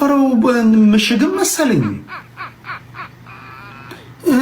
የቆፈረው ምሽግም መሰለኝ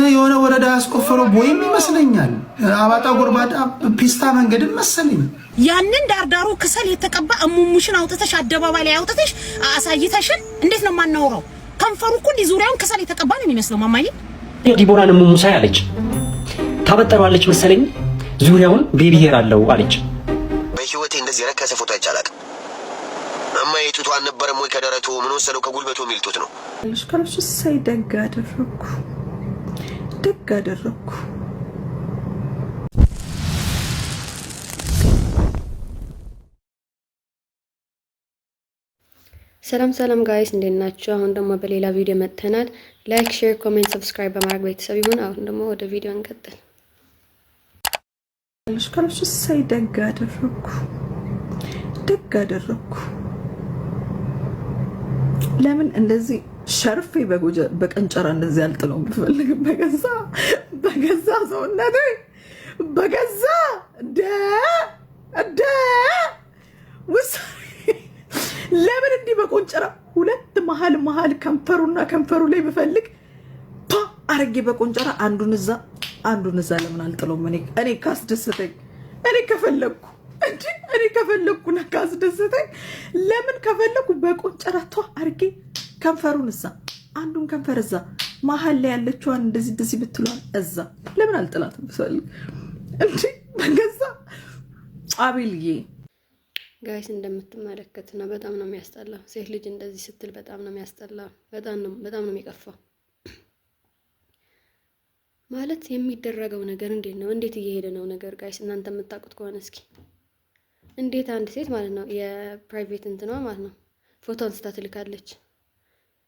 የሆነ ወረዳ ያስቆፈረው ቦይም ይመስለኛል። አባጣ ጎርባዳ ፒስታ መንገድም መሰለኝ። ያንን ዳርዳሩ ክሰል የተቀባ እሙሙሽን አውጥተሽ አደባባይ ላይ አውጥተሽ አሳይተሽን እንዴት ነው ማናወራው? ከንፈሩ እኮ ዙሪያውን ክሰል የተቀባ ነው የሚመስለው። ማማዬ ዲቦራን እሙሙሳ አለች ታበጠራለች መሰለኝ ዙሪያውን ቤቢ ሄር አለው አለች። በህይወቴ እንደዚህ ረከሰ ፎቶ አይቻላል። እማዬ ጡቷ አልነበረም ወይ ከደረቱ ምን ወሰደው ከጉልበቱ የሚልጡት ነው። ለሽከረሱ ሳይ ደግ አደረኩ። ሰላም ጋይስ እንዴት ናችሁ? አሁን ደግሞ በሌላ ቪዲዮ መጥተናል። ላይክ፣ ሼር፣ ኮሜንት፣ ሰብስክራይብ በማድረግ ቤተሰብ ይሁን። አሁን ደግሞ ወደ ቪዲዮ እንቀጥል። ለሽከረሱ ሳይ ደግ አደረኩ። ለምን እንደዚህ ሸርፌ በቀንጨራ እንደዚህ አልጥለው ብፈልግም በገዛ ሰውነቴ በገዛ እንደ ለምን እንዲህ በቆንጨራ ሁለት መሀል ከንፈሩ ላይ ብፈልግ አረጌ በቆንጨራ አንዱን እዛ ለምን አልጥለውም? እኔ ካስደሰተኝ እኔ ከፈለኩና ካስደሰተኝ ለምን ከፈለኩ በቆንጨራ አርጌ ከንፈሩን እዛ አንዱን ከንፈር እዛ መሀል ላይ ያለችዋን እንደዚህ ብትሏል እዛ ለምን አልጥላትም? ብፈልግ እንዴ በገዛ አቤልዬ ጋይስ እንደምትመለከቱ ነው። በጣም ነው የሚያስጠላው። ሴት ልጅ እንደዚህ ስትል በጣም ነው የሚያስጠላው። በጣም ነው የሚቀፋው። ማለት የሚደረገው ነገር እንዴት እየሄደ ነው ነገር ጋይስ እናንተ የምታውቁት ከሆነ እስኪ እንዴት አንድ ሴት ማለት ነው የፕራይቬት እንትኗ ማለት ነው ፎቶ አንስታ ትልካለች።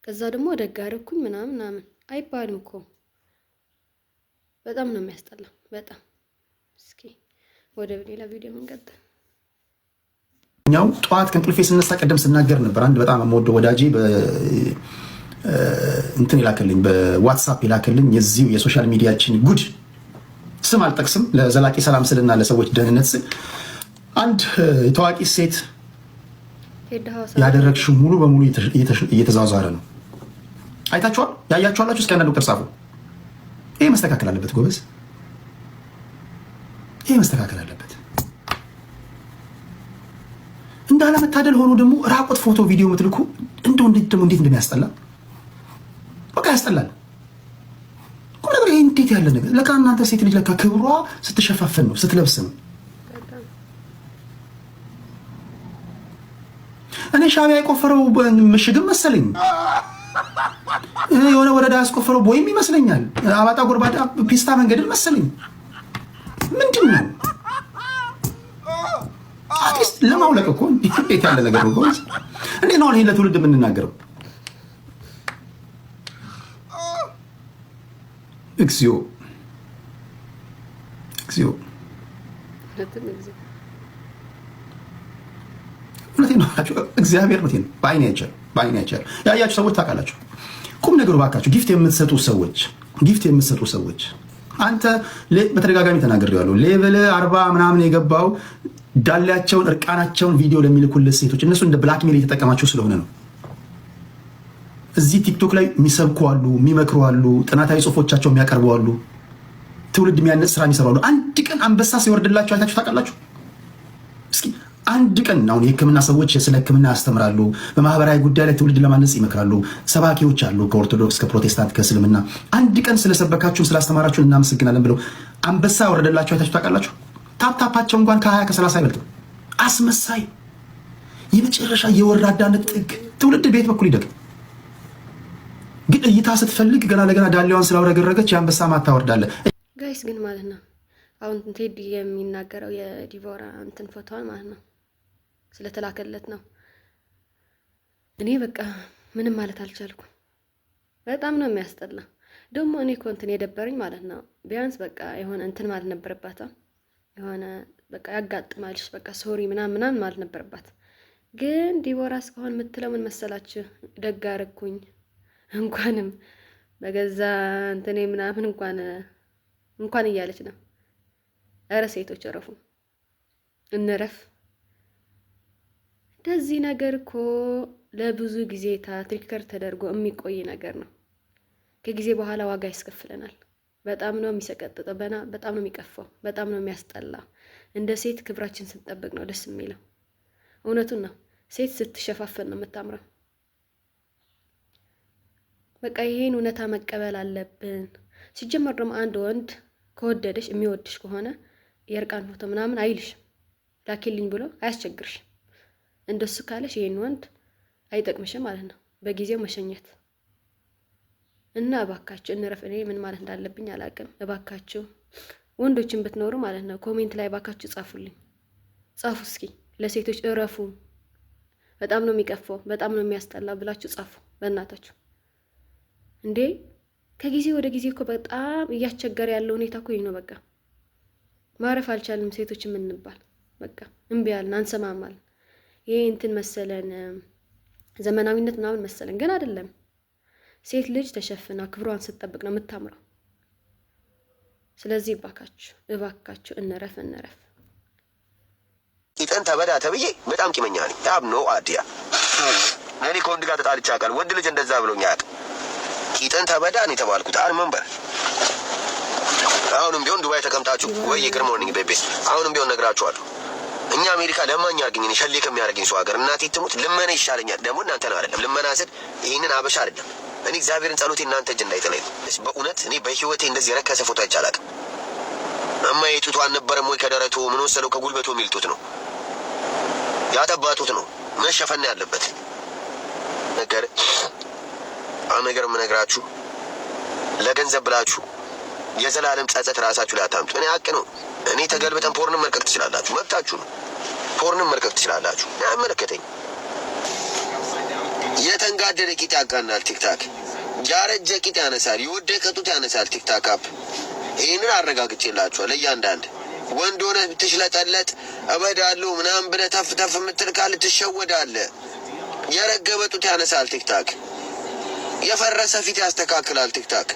ከዛ ደግሞ ደግ አደረኩኝ ምናምን አይባልም እኮ። በጣም ነው የሚያስጠላው። በጣም እስኪ ወደ ሌላ ቪዲዮ እንቀጥል። ኛው ጧት ከእንቅልፌ ስነሳ ቀደም ስናገር ነበር። አንድ በጣም የምወደው ወዳጄ እንትን ይላከልኝ በዋትስአፕ ይላከልኝ የዚሁ የሶሻል ሚዲያችን ጉድ ስም አልጠቅስም ለዘላቂ ሰላም ስልና ለሰዎች ደህንነት ስል አንድ የታዋቂ ሴት ያደረግሽው ሙሉ በሙሉ እየተዛዛረ ነው። አይታችኋል? ያያችኋላችሁ? እስኪ አንድ ዶክተር ጻፉ። ይሄ መስተካከል አለበት ጎበዝ፣ ይሄ መስተካከል አለበት። እንዳለመታደል ሆኖ ደግሞ ራቆት ፎቶ ቪዲዮ ምትልኩ እንዴት እንደሚያስጠላ በቃ ያስጠላል። ቁም ነገር ይሄ እንዴት ያለ ነገር ለካ እናንተ ሴት ልጅ ለካ ክብሯ ስትሸፋፈን ነው ስትለብስ ነው። እኔ ሻቢያ የቆፈረው ምሽግም መሰለኝ የሆነ ወረዳ ያስቆፈረው ቦይም ይመስለኛል። አባጣ ጎርባዳ ፒስታ መንገድን መሰለኝ። ምንድን ነው አትሊስት ለማውለቅ እኮ እንዴት ያለ ነገር ነው ጎበዝ። እንዴት ነው ይሄን ለትውልድ የምንናገረው? እግዚኦ እውነቴን ነው እግዚአብሔር እውነቴን ነው። በአይኔ አይቻልም። ያያችሁ ሰዎች ታውቃላችሁ። ቁም ነገሩ ባካችሁ ጊፍት የምትሰጡ ሰዎች አንተ በተደጋጋሚ ተናግሬዋለሁ። ሌቭል 40 ምናምን የገባው ዳላቸውን እርቃናቸውን ቪዲዮ ለሚልኩልህ ሴቶች እነሱ እንደ ብላክሜል እየተጠቀማቸው ስለሆነ ነው። እዚህ ቲክቶክ ላይ የሚሰብኩ አሉ፣ የሚመክሩ አሉ፣ ጥናታዊ ጽሁፎቻቸው የሚያቀርቡ አሉ፣ ትውልድ የሚያነጽ ስራ የሚሰሩ አሉ። አንድ ቀን አንበሳ ሲወርድላቸው አይታችሁ ታውቃላችሁ? እስኪ አንድ ቀን አሁን የህክምና ሰዎች ስለ ህክምና ያስተምራሉ፣ በማህበራዊ ጉዳይ ላይ ትውልድ ለማነጽ ይመክራሉ፣ ሰባኪዎች አሉ ከኦርቶዶክስ ከፕሮቴስታንት ከእስልምና። አንድ ቀን ስለሰበካችሁን ስላስተማራችሁን እናመሰግናለን ብለው አንበሳ ወረደላችሁ አይታችሁ ታውቃላችሁ? ታፕታፓቸው እንኳን ከ20 ከ30 አይበልጥም። አስመሳይ የመጨረሻ የወራዳነት ጥግ። ትውልድ ቤት በኩል ይደግ ግን እይታ ስትፈልግ ገና ለገና ዳሌዋን ስላውረገረገች የአንበሳ ማታ ወርዳለ ጋይስ። ግን ማለት ነው አሁን ቴዲ የሚናገረው የዲቦራ እንትን ፎቶዋን ማለት ነው ስለተላከለት ነው። እኔ በቃ ምንም ማለት አልቻልኩም። በጣም ነው የሚያስጠላ። ደግሞ እኔ እኮ እንትን የደበረኝ ማለት ነው ቢያንስ በቃ የሆነ እንትን ማለት ነበረባት። የሆነ በቃ ያጋጥማልሽ በቃ ሶሪ ምናምን ማለት ነበረባት። ግን ዲቦራ እስካሁን የምትለው ምን መሰላችሁ? ደግ አደረኩኝ እንኳንም በገዛ እንትኔ ምናምን እንኳን እያለች ነው። ኧረ ሴቶች እረፉ፣ እንረፍ። እንደዚህ ነገር እኮ ለብዙ ጊዜ ትሪከር ተደርጎ የሚቆይ ነገር ነው። ከጊዜ በኋላ ዋጋ ያስከፍለናል። በጣም ነው የሚሰቀጥጠው፣ በጣም ነው የሚቀፋው፣ በጣም ነው የሚያስጠላ። እንደ ሴት ክብራችን ስንጠብቅ ነው ደስ የሚለው። እውነቱን ነው። ሴት ስትሸፋፈን ነው የምታምረው። በቃ ይሄን እውነታ መቀበል አለብን። ሲጀመር ደግሞ አንድ ወንድ ከወደደሽ የሚወድሽ ከሆነ የእርቃን ፎቶ ምናምን አይልሽም፣ ላኪልኝ ብሎ አያስቸግርሽም። እንደሱ ካለሽ ይሄን ወንድ አይጠቅምሽም ማለት ነው። በጊዜው መሸኘት እና እባካችሁ እንረፍ። እኔ ምን ማለት እንዳለብኝ አላውቅም። እባካችሁ ወንዶችን ብትኖሩ ማለት ነው ኮሜንት ላይ እባካችሁ ጻፉልኝ፣ ጻፉ እስኪ ለሴቶች እረፉ፣ በጣም ነው የሚቀፋው፣ በጣም ነው የሚያስጠላው ብላችሁ ጻፉ በእናታችሁ። እንዴ ከጊዜ ወደ ጊዜ እኮ በጣም እያስቸገረ ያለው ሁኔታ እኮ ይህ ነው። በቃ ማረፍ አልቻልንም ሴቶች የምንባል በቃ እምቢ ያልን አንሰማማል። ይሄ እንትን መሰለን ዘመናዊነት ምናምን መሰለን፣ ግን አይደለም። ሴት ልጅ ተሸፍና ክብሯን ስትጠብቅ ነው የምታምረው። ስለዚህ እባካችሁ እንረፍ። ቂጠን ተበዳ ተብዬ በጣም ቂመኛ ነኝ። ያብ ነው አዲያ እኔ ከወንድ ጋር ተጣልቼ አውቃለሁ። ወንድ ልጅ እንደዛ ብሎኝ አያውቅም። ቂጠን ተበዳ ነው የተባልኩት። መንበር አሁንም ቢሆን ዱባይ ተቀምጣችሁ ወይ የግር ሞርኒንግ ቤቤስ አሁንም ቢሆን ነግራችኋለሁ። እኛ አሜሪካ ለማኝ አርገኝ እኔ ሸሌ ከሚያደርገኝ ሰው ሀገር እናቴ ትሙት ልመና ይሻለኛል። ደግሞ እናንተን አይደለም ልመና ስል ይህንን አበሻ አይደለም። እኔ እግዚአብሔርን ጸሎቴ እናንተ እጅ እንዳይጥለኝ በእውነት እኔ በህይወቴ እንደዚህ የረከሰ ፎቶ አይቼ አላውቅም። እማዬ ጡቷ አልነበረም ወይ ከደረቱ ምን ወሰደው ከጉልበቱ የሚልጡት ነው ያጠባጡት ነው መሸፈን ያለበት ነገር የምነግራችሁ ለገንዘብ ብላችሁ የዘላለም ጸጸት ራሳችሁ ላይ አታምጡ። እኔ ሀቅ ነው። እኔ ተገልብጠን ፖርንም መልቀቅ ትችላላችሁ፣ መብታችሁ ነው። ፖርንም መልቀቅ ትችላላችሁ፣ አይመለከተኝ። የተንጋደደ ቂጥ ያቃናል ቲክታክ፣ ያረጀ ቂጥ ያነሳል፣ የወደቀ ጡት ያነሳል ቲክታክ አፕ። ይህንን አረጋግጬላችኋል። እያንዳንድ ወንድ ሆነ ብትሽለጠለጥ እበዳለሁ ምናምን ብለህ ተፍ ተፍ የምትል ካል ትሸወዳለህ። የረገበ ጡት ያነሳል ቲክታክ፣ የፈረሰ ፊት ያስተካክላል ቲክታክ።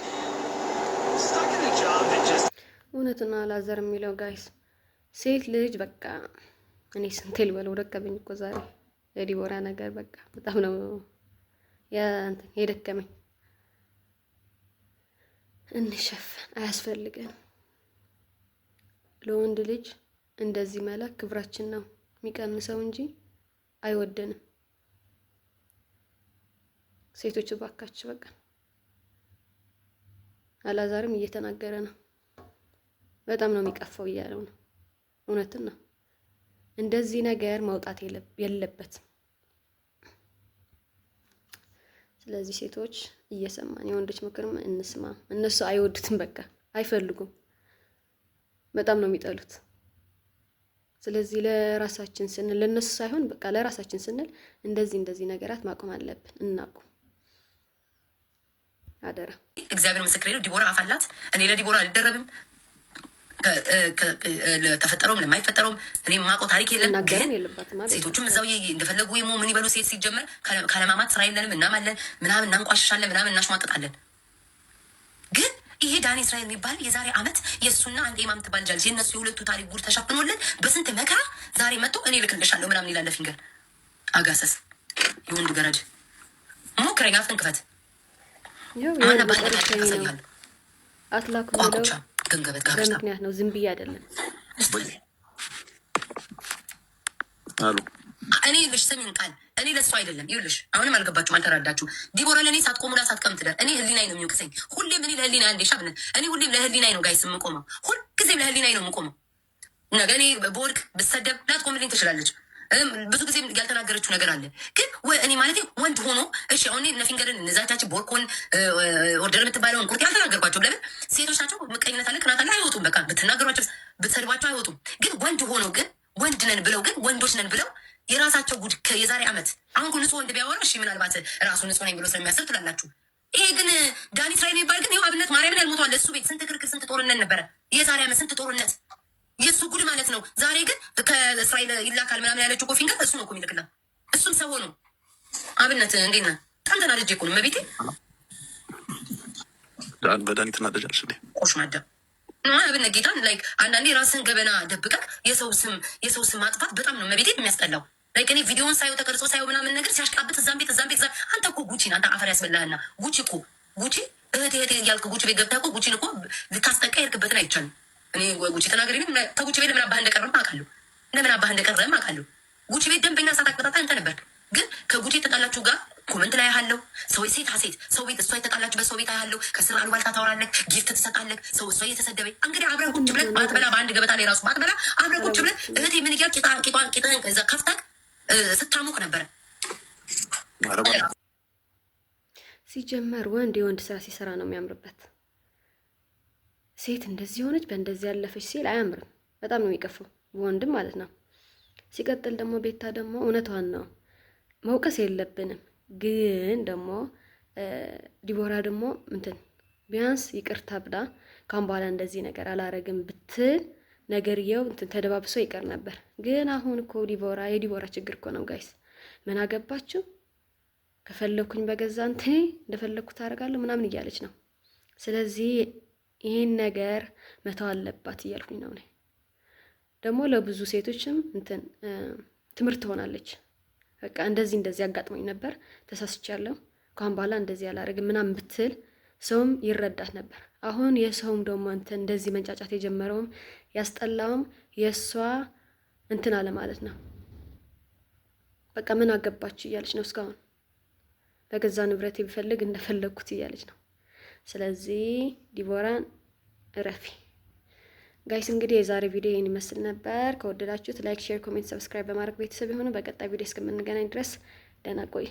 እውነትና አላዘር የሚለው ጋይስ ሴት ልጅ በቃ እኔ ስንቴ ልበለው ደከመኝ እኮ ዛሬ የዲቦራ ነገር በቃ በጣም ነው የደከመኝ። እንሸፈን፣ አያስፈልገን። ለወንድ ልጅ እንደዚህ መላክ ክብራችን ነው የሚቀንሰው እንጂ አይወደንም። ሴቶች እባካችሁ በቃ አላዛርም እየተናገረ ነው። በጣም ነው የሚቀፋው እያለው ነው። እውነትን ነው። እንደዚህ ነገር መውጣት የለበትም። ስለዚህ ሴቶች እየሰማን የወንዶች ምክርም እንስማ። እነሱ አይወዱትም፣ በቃ አይፈልጉም፣ በጣም ነው የሚጠሉት። ስለዚህ ለራሳችን ስንል ለነሱ ሳይሆን በቃ ለራሳችን ስንል እንደዚህ ነገራት ማቆም አለብን። እናቁም አደራ። እግዚአብሔር ምስክሬ ነው። ዲቦራ አፋላት። እኔ ለዲቦራ አልደረብም። ለተፈጠረውም ለማይፈጠረውም እኔ የማውቀው ታሪክ የለም። ግን ሴቶቹም እዛው እንደፈለጉ ይሞ ምን ይበሉ። ሴት ሲጀመር ካለማማት ስራ የለንም። እናማለን፣ ምናምን እናንቋሽሻለን፣ ምናምን እናሽሟጥጣለን። ግን ይሄ ዳኒ እስራኤል የሚባል የዛሬ ዓመት የእሱና አንድ ኢማም ትባል ጃልጅ የእነሱ የሁለቱ ታሪክ ጉድ ተሸፍኖልን በስንት መከራ ዛሬ መጥቶ እኔ ልክልሻለሁ ምናምን ይላለ። ፊንገር አጋሰስ የወንድ ገረድ ሞክረኛ አፍን ክፈት ማና ባንድ ያሳያል አትላኩ ቋቁቻ ገንገበት ጋር ምክንያት ነው። ዝም ብዬ አይደለም። አሉ እኔ ልሽ ሰሚን ቃል እኔ ለሱ አይደለም። ይኸውልሽ አሁንም አልገባችሁም፣ አልተረዳችሁ። ዲቦራ ለእኔ ሳትቆሙላ ሳትቀም ትደር። እኔ ህሊናይ ነው የሚወቅሰኝ ሁሌም። እኔ ለህሊናይ አንዴ ሻብነ እኔ ሁሌም ለህሊናይ ነው ጋይስ የምቆመው። ሁልጊዜም ለህሊናይ ነው የምቆመው። ነገ እኔ በወድቅ ብሰደብ ላትቆምልኝ ትችላለች። ብዙ ጊዜ ያልተናገረችው ነገር አለ። ግን እኔ ማለት ወንድ ሆኖ እሺ አሁን ነፊንገርን እነዛቻችን ቦርኮን ኦርደር የምትባለውን ቁርጥ ያልተናገርኳቸው ለምን ሴቶች ናቸው። ምቀኝነት አለ፣ ቅናት አለ። አይወጡም። በቃ ብትናገሯቸው ብትሰድቧቸው አይወጡም። ግን ወንድ ሆኖ ግን ወንድ ነን ብለው ግን ወንዶች ነን ብለው የራሳቸው ጉድ የዛሬ ዓመት አሁን ንጹህ ወንድ ቢያወራ እሺ ምናልባት ራሱ ንጹህ ነኝ ብሎ ስለሚያስብ ትላላችሁ። ይሄ ግን ዳኒ እስራኤል የሚባል ግን ይኸው አብነት ማርያምን ያልሞተዋል። እሱ ቤት ስንት ክርክር ስንት ጦርነት ነበረ። የዛሬ ዓመት ስንት ጦርነት የእሱ ጉድ ማለት ነው። ዛሬ ግን ከእስራኤል ይላካል ምናምን ያለችው ኮፊንጋ እሱ ነው እኮ የሚልክላ። እሱም ሰው ነው። አብነት እንዴት ነህ? በጣም ተናድጄ እኮ ነው መቤቴ። በዳኒ ትናደጃለሽ እንዴ? ቆሽ ማዳ አብነት ጌታን ላይክ አንዳንዴ ራስን ገበና ደብቀህ የሰው ስም ማጥፋት በጣም ነው መቤቴ የሚያስጠላው። ላይክ እኔ ቪዲዮውን ሳየው ተቀርጾ ሳየው ምናምን ነገር ሲያሽቃብጥ እዛም ቤት አንተ እኮ ጉቺን አንተ አፈር ያስበላህና ጉቺ እህቴ እያልክ ጉቺ ቤት ገብተህ እኮ ጉቺን እኮ ልታስጠቃ የሄድክበትን አይቻልም። እኔ ጉቺ ተናገሪ ከጉቺ ቤት ለምን አባህ እንደቀረም አውቃለሁ። ጉቺ ቤት ደንበኛ ሳታቅበጣጣ አንተ ነበርክ። ግን ከጉቺ የተጣላችሁ ጋር ኮመንት ላይ ያለው ሰው ሴት ሰው ቤት እሷ የተጣላችሁ በሰው ቤት ያለው ከስራ አሉባልታ ታወራለህ፣ ጊፍት ትሰጣለህ። ሰው እሷ እየተሰደበ እንግዲህ አብረን ቁጭ ብለን ባትበላ በአንድ ገበታ ላይ ራሱ ባትበላ አብረን ቁጭ ብለን እህቴ ምን እያልክ ቂጥህን ከዛ ከፍተህ ስታሙቅ ነበረ። ሲጀመር ወንድ የወንድ ስራ ሲሰራ ነው የሚያምርበት። ሴት እንደዚህ ሆነች በእንደዚህ ያለፈች ሲል አያምርም። በጣም ነው የሚቀፈው በወንድም ማለት ነው። ሲቀጥል ደግሞ ቤታ ደግሞ እውነቷን ነው፣ መውቀስ የለብንም ግን ደግሞ ዲቦራ ደግሞ እንትን ቢያንስ ይቅርታ ብላ ካሁን በኋላ እንደዚህ ነገር አላረግም ብትል ነገርየው እንትን ተደባብሶ ይቀር ነበር። ግን አሁን እኮ የዲቦራ ችግር እኮ ነው ጋይስ። ምን አገባችሁ ከፈለኩኝ በገዛ እንትኔ እንደፈለኩት አደርጋለሁ ምናምን እያለች ነው። ስለዚህ ይህን ነገር መተው አለባት እያልኩኝ ነው። ደግሞ ለብዙ ሴቶችም እንትን ትምህርት ትሆናለች። በቃ እንደዚህ አጋጥሞኝ ነበር ተሳስቻለሁ፣ ካሁን በኋላ እንደዚህ አላደርግም ምናምን ብትል ሰውም ይረዳት ነበር። አሁን የሰውም ደግሞ እንትን እንደዚህ መንጫጫት የጀመረውም ያስጠላውም የእሷ እንትን አለ ማለት ነው። በቃ ምን አገባችሁ እያለች ነው እስካሁን በገዛ ንብረት ቢፈልግ እንደፈለግኩት እያለች ነው። ስለዚህ ዲቦራን እረፊ ጋይስ። እንግዲህ የዛሬ ቪዲዮ ይህን ይመስል ነበር። ከወደዳችሁት ላይክ፣ ሼር፣ ኮሜንት፣ ሰብስክራይብ በማድረግ ቤተሰብ የሆኑ በቀጣይ ቪዲዮ እስከምንገናኝ ድረስ ደህና ቆዩ።